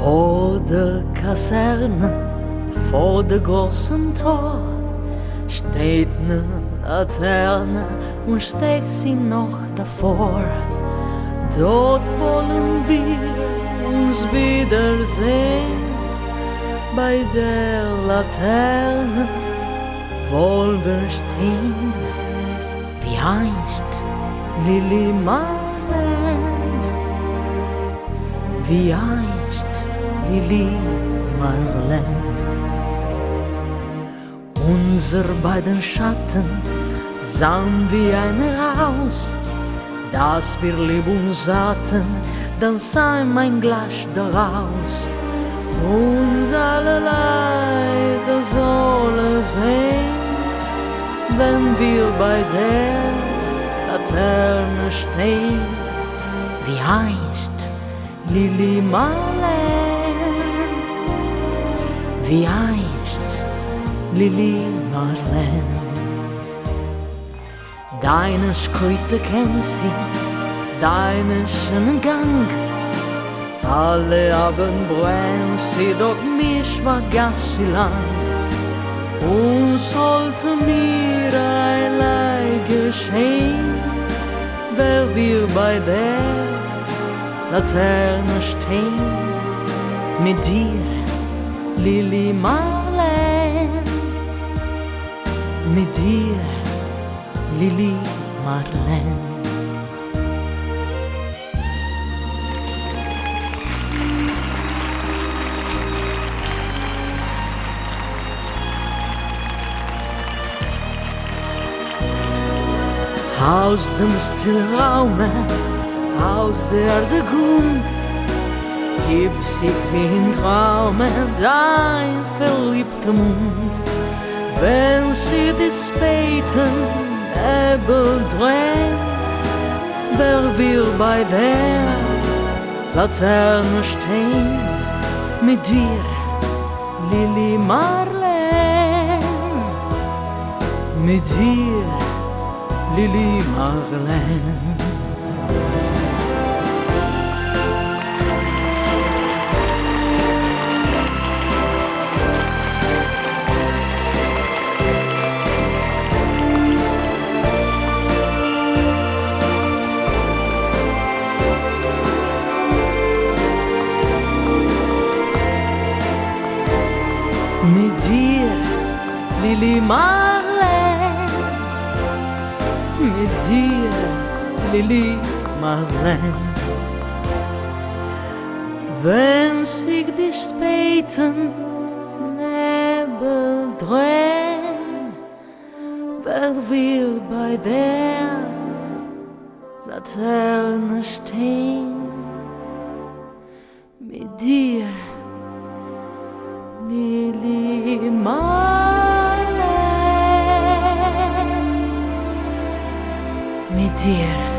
Vor der Kaserne, vor der großen Tor, steht ne Laterne und steht sie noch davor. Dort wollen wir uns wiedersehen, bei der Laterne wollen wir stehen, wie einst Lilì Marlen, wie einst Lilì Marlen. Unser beiden Schatten sahen wie eine Raus, dass wir lieb uns hatten, dann sah mein Glas daraus. Uns allerlei, das soll es sein, wenn wir bei der Laterne stehen, wie einst Lilì Marlen, wie einst Lilì Marlen. Deine Schritte kennt sie, deinen schönen Gang. Alle Abend brennt sie, doch mich vergaß sie lang. Und sollte mir ein Leid geschehen, wer wir bei der Laterne stehen, mit dir, Lilì Marlen, mit dir, Lilì Marlen. Aus dem Stillraume, aus der Erde Grund, hebt sich wie in Traume dein verliebter Mund. Wenn sie die späten Nebel drehen, wer will bei der Laterne stehen, mit dir, Lilì Marlen, mit dir, Lilì Marlen. Mit dir, Lilì Marlen, mit dir, Lilì Marlen. Wenn sich die späten Nebel drehen, wer wir bei der Laterne stehen, mit dir, Lilì Marlen, mit dir.